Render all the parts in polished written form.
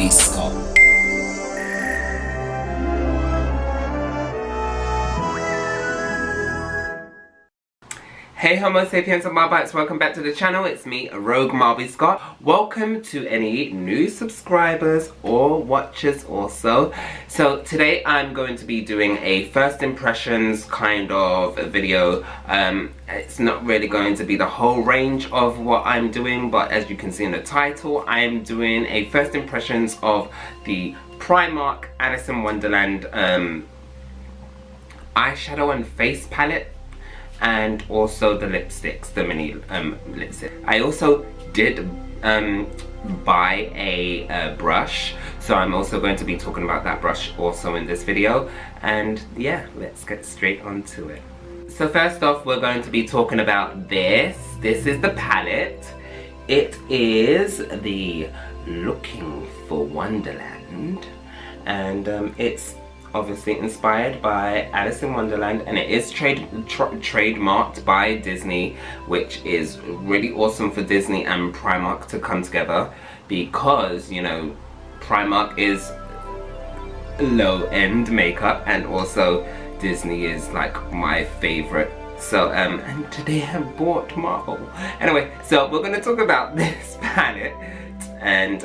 Marbeauts Scott. Hey Homo sapiens and Marbeauts, welcome back to the channel. It's me, Rogue Marbeauts Scott. Welcome to any new subscribers or watchers also. So today I'm going to be doing a first impressions kind of a video. It's not really going to be the whole range of what I'm doing, but as you can see in the title, I am doing a first impressions of the Primark Alice in Wonderland eyeshadow and face palette, and also the lipsticks, the mini lipstick. I also did buy a brush, so I'm also going to be talking about that brush also in this video. And yeah, let's get straight onto it. So first off, we're going to be talking about this. This is the palette. It is the Looking for Wonderland, and it's obviously inspired by Alice in Wonderland, and it is trademarked by Disney, which is really awesome for Disney and Primark to come together, because, you know, Primark is low-end makeup and also Disney is like my favorite. So and today I bought Marvel. Anyway, so we're gonna talk about this palette, and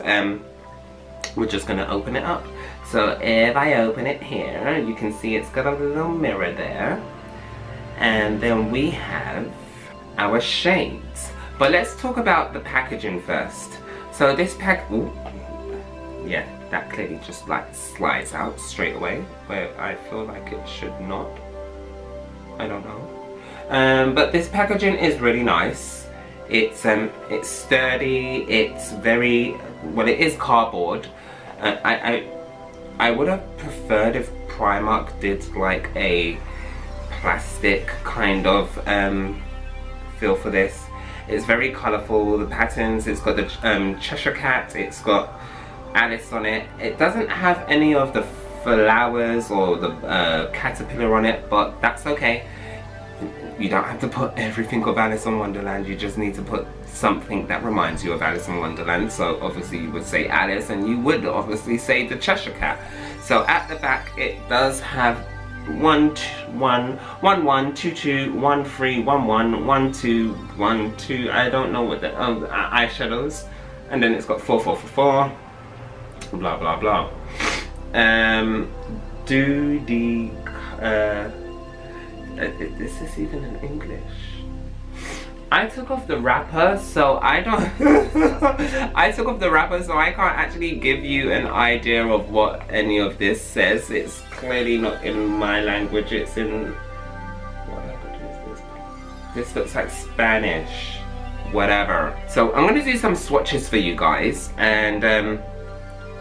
we're just gonna open it up. So if I open it here, you can see it's got a little mirror there. And then we have our shades. But let's talk about the packaging first. So this yeah, that clearly just like slides out straight away, where I feel like it should not. I don't know. But this packaging is really nice. It's sturdy, it's very, well, it is cardboard. I would have preferred if Primark did like a plastic kind of feel for this. It's very colourful, the patterns, it's got the Cheshire Cat, it's got Alice on it. It doesn't have any of the flowers or the caterpillar on it, but that's okay. You don't have to put everything of Alice in Wonderland, you just need to put something that reminds you of Alice in Wonderland. So obviously you would say Alice, and you would obviously say the Cheshire Cat. So at the back it does have 1 1 1 1 2 2 1 3 1 1 1 2 1 2. I don't know what the eyeshadows, and then it's got 4 4 4 4, blah blah blah. This is even in English. I took off the wrapper, so I don't I took off the wrapper, so I can't actually give you an idea of what any of this says. It's clearly not in my language, it's in, what language is this? This looks like Spanish, whatever. So I'm gonna do some swatches for you guys, and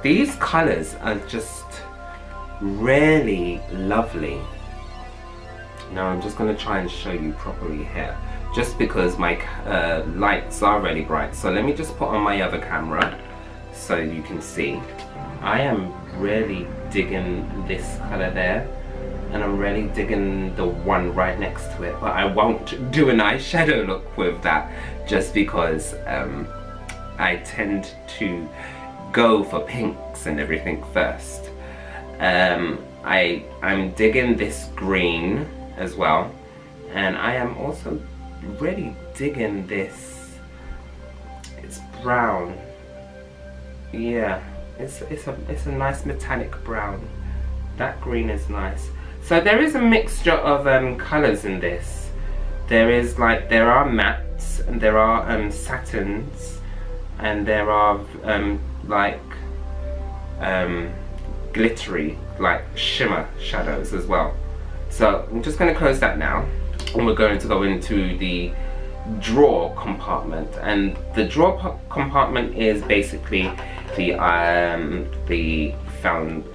these colors are just really lovely. Now I'm just going to try and show you properly here, just because my lights are really bright. So let me just put on my other camera so you can see. I am really digging this color there, and I'm really digging the one right next to it, but I won't do an eyeshadow look with that, just because I tend to go for pinks and everything first. I'm digging this green as well, and I am also really digging this, it's brown, yeah, it's a nice metallic brown. That green is nice. So there is a mixture of colors in this. There are mattes, and there are satins, and there are glittery, like shimmer shadows as well. So I'm just going to close that now, and we're going to go into the drawer compartment. And the drawer compartment is basically the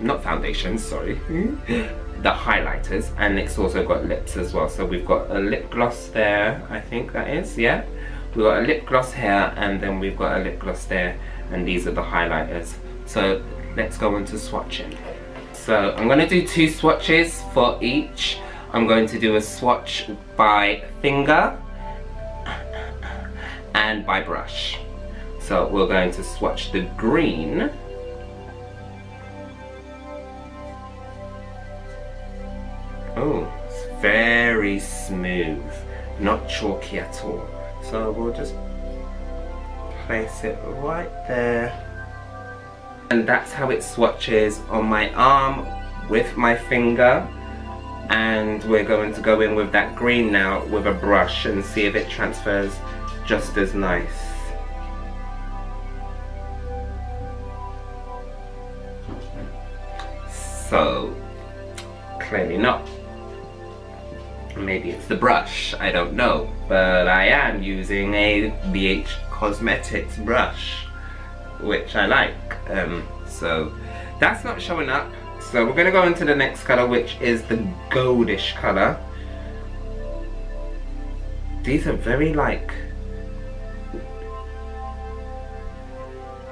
not foundations, sorry, the highlighters, and it's also got lips as well. So we've got a lip gloss there, I think that is, yeah. We've got a lip gloss here, and then we've got a lip gloss there, and these are the highlighters. So let's go into swatching. So I'm going to do 2 swatches for each. I'm going to do a swatch by finger and by brush. So we're going to swatch the green Oh, it's very smooth, not chalky at all. So we'll just place it right there. And that's how it swatches on my arm with my finger. And we're going to go in with that green now with a brush and see if it transfers just as nice. So, clearly not. Maybe it's the brush, I don't know. But I am using a BH Cosmetics brush, which I like. So, that's not showing up. So we're going to go into the next colour, which is the goldish colour. These are very like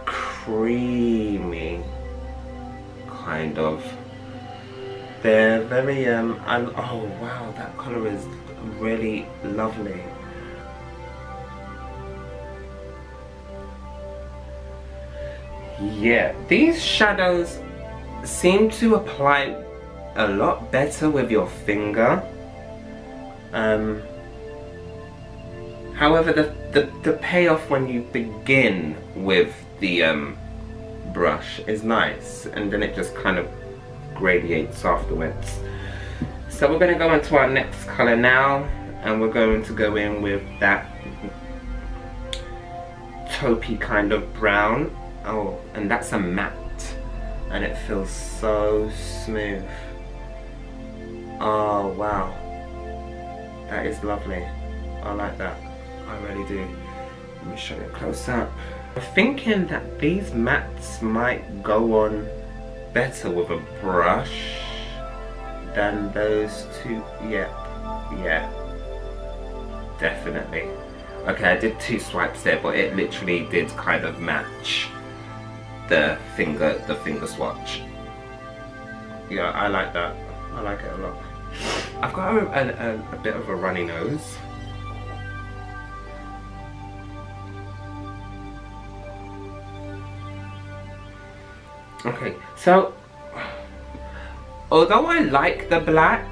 creamy kind of. They're very oh wow, that colour is really lovely. Yeah, these shadows seem to apply a lot better with your finger. However, the payoff when you begin with the brush is nice, and then it just kind of gradiates afterwards. So we're going to go into our next colour now, and we're going to go in with that taupey kind of brown. Oh, and that's a matte. And it feels so smooth. Oh wow, that is lovely. I like that, I really do. Let me show you close up. I'm thinking that these mattes might go on better with a brush than those two. Yeah, definitely. Okay, I did 2 swipes there, but it literally did kind of match the finger swatch. Yeah, I like that. I like it a lot. I've got a bit of a runny nose. Okay, so although I like the black,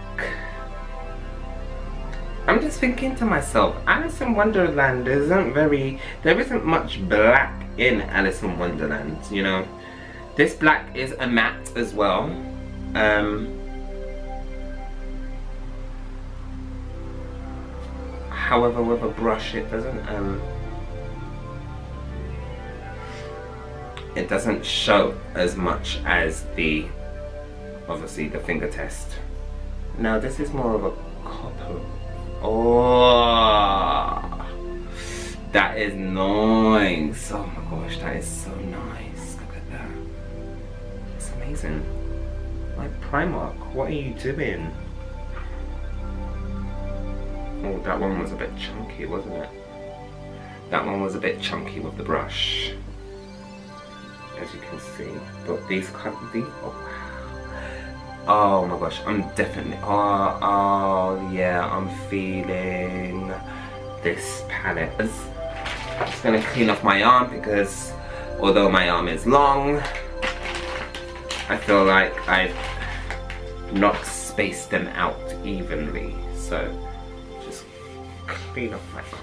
I'm just thinking to myself, Alice in Wonderland there isn't much black in Alice in Wonderland, you know. This black is a matte as well. However, with a brush it doesn't show as much as obviously the finger test. Now this is more of a copper. Oh, that is nice. Oh my gosh, that is so nice. Look at that. It's amazing. Like Primark, what are you doing? Oh, that one was a bit chunky, wasn't it? That one was a bit chunky with the brush, as you can see. But these oh my gosh, I'm definitely, oh yeah, I'm feeling this palette. I'm just gonna clean off my arm because although my arm is long, I feel like I've not spaced them out evenly. So just clean off my arm.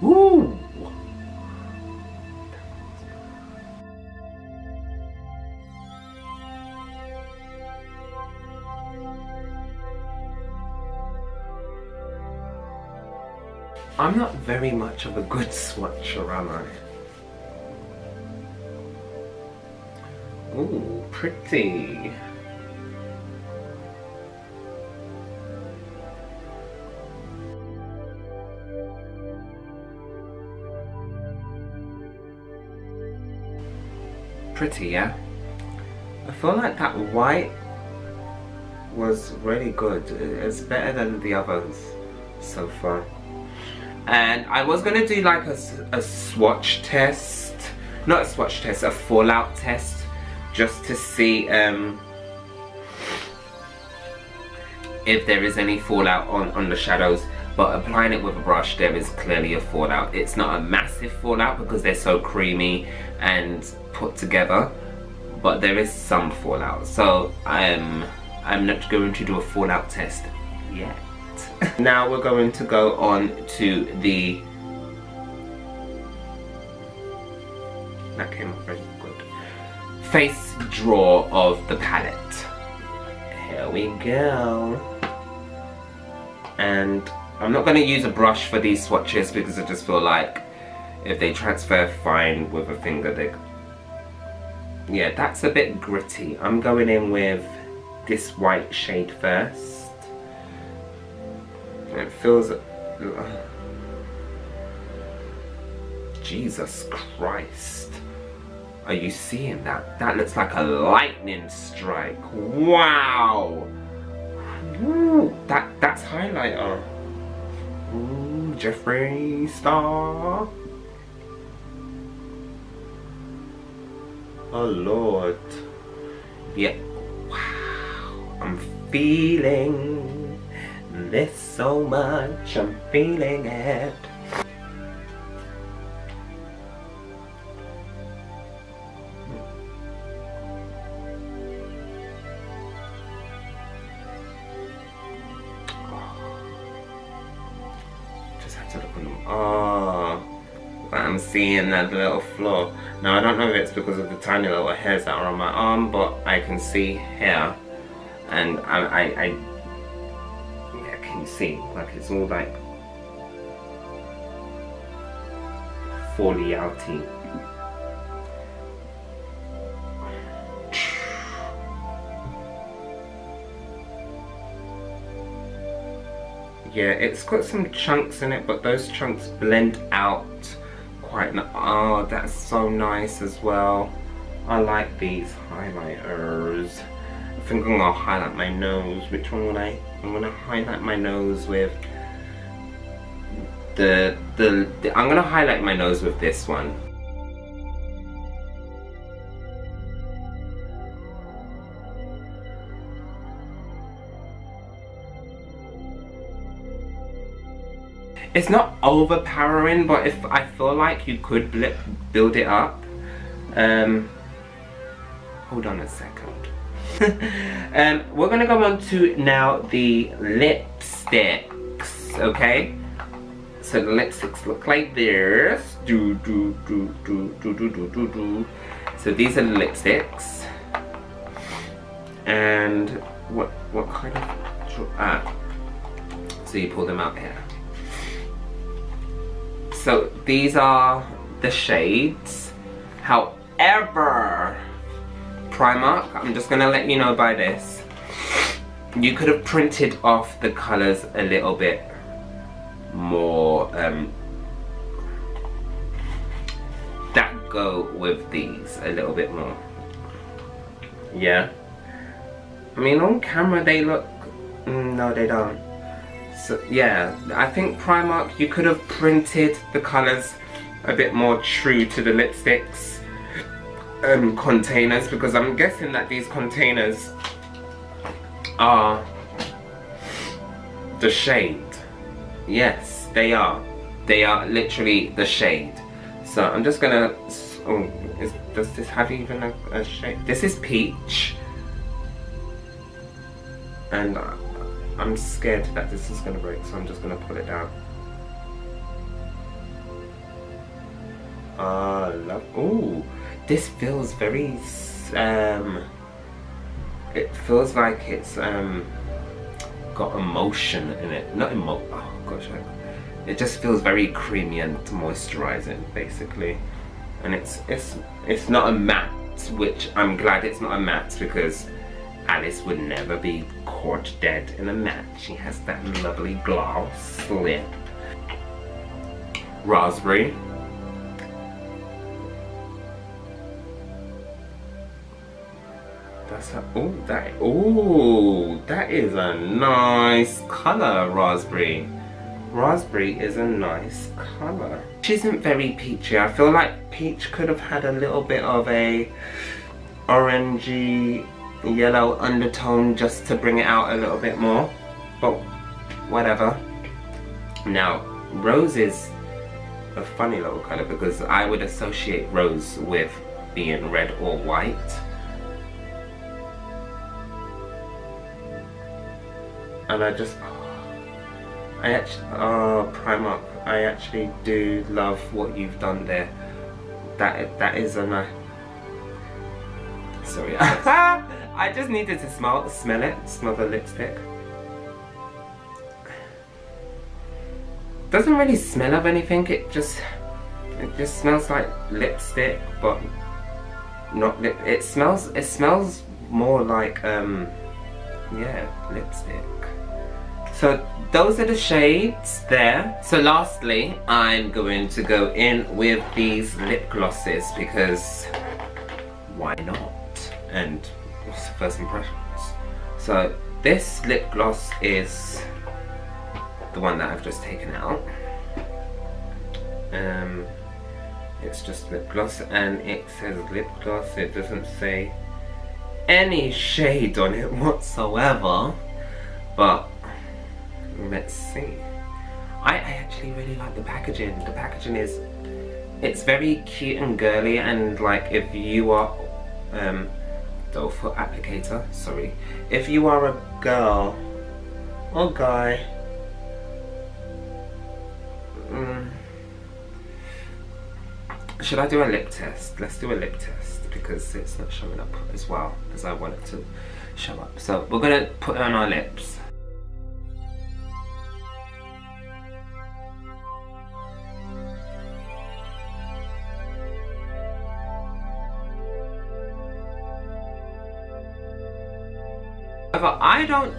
Woo! I'm not very much of a good swatcher, am I? Ooh, pretty. Pretty, yeah? I feel like that white was really good. It's better than the others so far. And I was gonna do like a swatch test, not a swatch test, a fallout test just to see if there is any fallout on the shadows. But applying it with a brush, there is clearly a fallout. It's not a massive fallout because they're so creamy and put together, but there is some fallout. So I'm not going to do a fallout test yet. Now we're going to go on to the, that came up very good, face draw of the palette. Here we go. And I'm not going to use a brush for these swatches because I just feel like if they transfer fine with a finger, they, yeah, that's a bit gritty. I'm going in with this white shade first. It feels, Jesus Christ, are you seeing that? That looks like a lightning strike. Wow. Ooh, that's highlighter. Ooh, Jeffree Star. Oh Lord. Yeah. Wow. I'm feeling this so much. I'm feeling it. Just have to look on them. Oh, I'm seeing that little flaw. Now I don't know if it's because of the tiny little hairs that are on my arm, but I can see here, and I can see like it's all like falling outy. Yeah, it's got some chunks in it, but those chunks blend out quite nice. Oh, that's so nice as well. I like these highlighters. I think I'm gonna highlight my nose. Which one would I? I'm gonna highlight my nose with I'm gonna highlight my nose with this one. It's not overpowering, but if I feel like you could build it up. Hold on a second. We're gonna go on to now the lipsticks, okay? So the lipsticks look like this. So these are the lipsticks. And what kind of so you pull them out here. So these are the shades. However, Primark, I'm just gonna let you know by this, you could have printed off the colors a little bit more that go with these a little bit more. Yeah, I mean on camera they look, no they don't. So yeah, I think Primark, you could have printed the colors a bit more true to the lipsticks containers, because I'm guessing that these containers are the shade. Yes, they are. They are literally the shade. So I'm just gonna, oh, does this have even a shade? This is peach. And I'm scared that this is gonna break, so I'm just gonna pull it down. Ooh, this feels very, it feels like it's got emotion in it. Not oh gosh, it just feels very creamy and moisturizing basically. And it's not a matte, which I'm glad it's not a matte, because Alice would never be caught dead in a matte. She has that lovely gloss lip. Raspberry. That's a, that is a nice color, raspberry. Raspberry is a nice color. She isn't very peachy. I feel like peach could have had a little bit of a orangey yellow undertone just to bring it out a little bit more, but whatever. Now rose is a funny little colour because I would associate rose with being red or white. And Primark, I actually do love what you've done there. That is a nice. Sorry, I just needed to smell the lipstick. Doesn't really smell of anything. It just smells like lipstick, but not lip. It smells more like yeah, lipstick. So those are the shades there. So lastly, I'm going to go in with these lip glosses because why not? And what's the first impressions? So this lip gloss is the one that I've just taken out. It's just lip gloss and it says lip gloss. It doesn't say any shade on it whatsoever, but let's see. I actually really like the packaging. The packaging it's very cute and girly, and like if you are doe foot applicator, sorry, if you are a girl or guy, should I do a lip test? Let's do a lip test because it's not showing up as well as I want it to show up. So we're gonna put it on our lips. However, I don't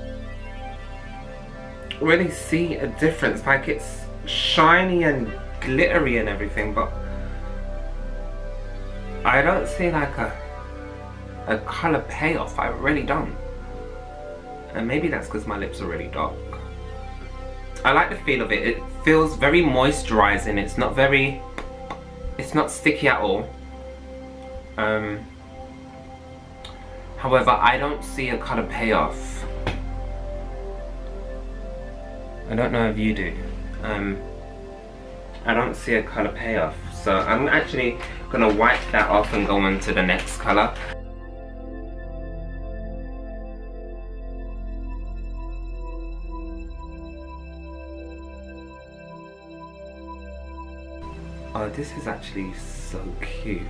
really see a difference. Like, it's shiny and glittery and everything, but I don't see like a colour payoff. I really don't. And maybe that's because my lips are really dark. I like the feel of it. It feels very moisturising. It's not sticky at all. However, I don't see a colour payoff. I don't know if you do. I don't see a colour payoff. So I'm actually gonna wipe that off and go on to the next colour. Oh, this is actually so cute.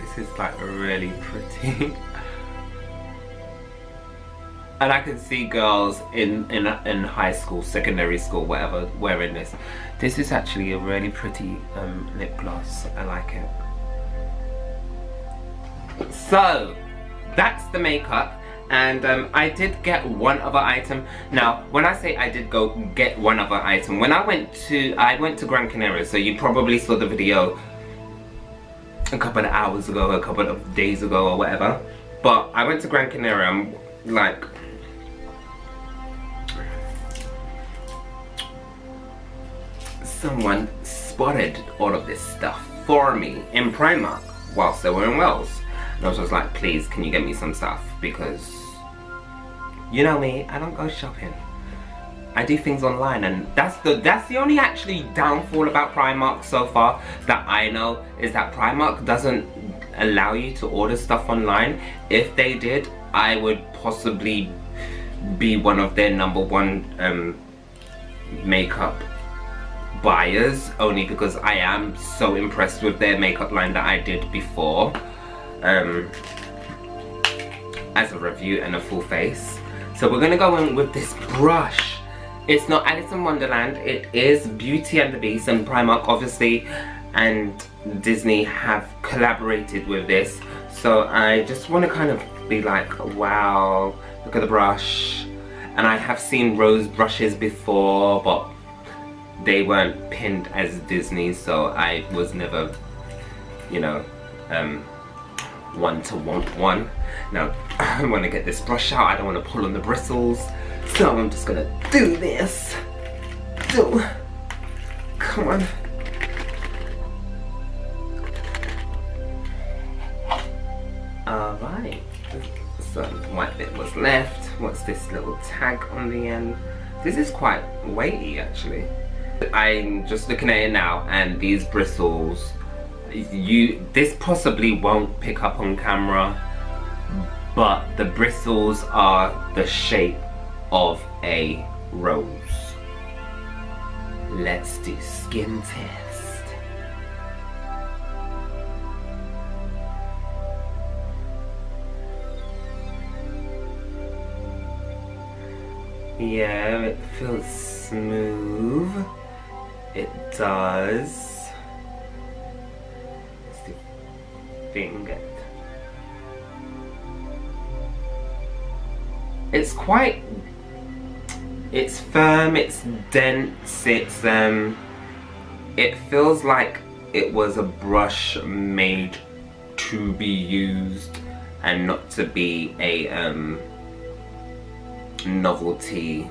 This is like really pretty. And I can see girls in high school, secondary school, whatever, wearing this. This is actually a really pretty lip gloss. I like it. So that's the makeup, and I did get one other item. Now, when I say I did go get one other item, when I went to Gran Canaria, so you probably saw the video a couple of hours ago, a couple of days ago, or whatever. But I went to Gran Canaria. I'm like, someone spotted all of this stuff for me in Primark whilst they were in Wales. And I was just like, please, can you get me some stuff? Because you know me, I don't go shopping. I do things online, and that's the only actually downfall about Primark so far that I know, is that Primark doesn't allow you to order stuff online. If they did, I would possibly be one of their #1 makeup buyers, only because I am so impressed with their makeup line that I did before as a review and a full face. So we're gonna go in with this brush. It's not Alice in Wonderland, it is Beauty and the Beast, and Primark obviously and Disney have collaborated with this. So I just want to kind of be like, wow, look at the brush. And I have seen rose brushes before, but they weren't pinned as Disney, so I was never, you know, one to want one. Now, I want to get this brush out. I don't want to pull on the bristles, so I'm just gonna do this. Come on. that bit was left. What's this little tag on the end? This is quite weighty actually. I'm just looking at it now, and these bristles, this possibly won't pick up on camera, but the bristles are the shape of a rose. Let's do skin test. Yeah, it feels smooth. It does. Let's do finger. It's quite, it's firm, it's dense, it feels like it was a brush made to be used and not to be a novelty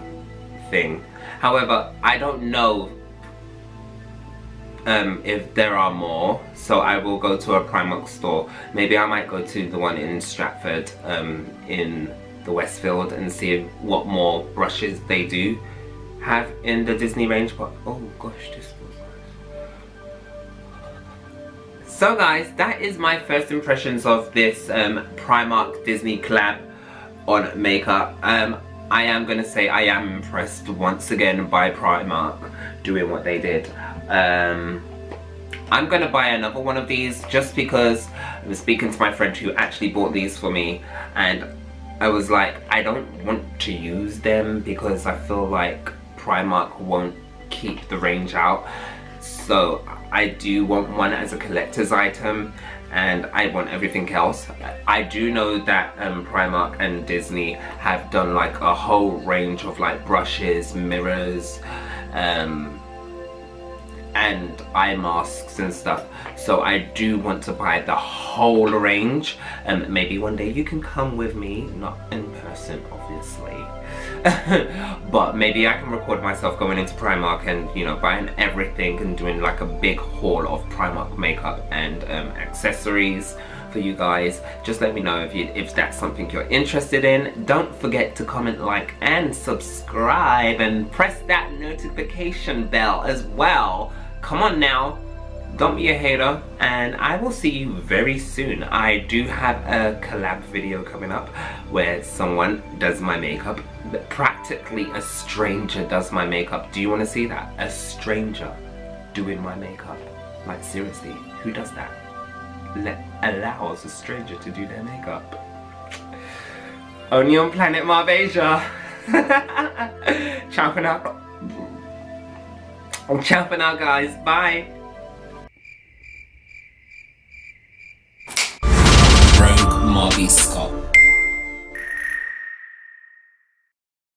thing. However, I don't know if there are more, so I will go to a Primark store. Maybe I might go to the one in Stratford in the Westfield and see what more brushes they do have in the Disney range. But oh gosh, this feels nice. So guys, that is my first impressions of this Primark Disney collab on makeup. I am gonna say I am impressed once again by Primark doing what they did. I'm gonna buy another one of these just because I was speaking to my friend who actually bought these for me, and I was like, I don't want to use them because I feel like Primark won't keep the range out. So I do want one as a collector's item, and I want everything else. I do know that Primark and Disney have done like a whole range of like brushes, mirrors, and eye masks and stuff, so I do want to buy the whole range. Maybe one day you can come with me, not in person obviously, but maybe I can record myself going into Primark and, you know, buying everything and doing like a big haul of Primark makeup and accessories for you guys. Just let me know if that's something you're interested in. Don't forget to comment, like, and subscribe, and press that notification bell as well. Come on now, don't be a hater, and I will see you very soon. I do have a collab video coming up where someone does my makeup. Practically a stranger does my makeup. Do you want to see that? A stranger doing my makeup. Like seriously, who does that? Allows a stranger to do their makeup. Only on Planet Marbeauts. Ciao for now. Ciao for now, guys. Bye. Rogue Marbeauts Scott.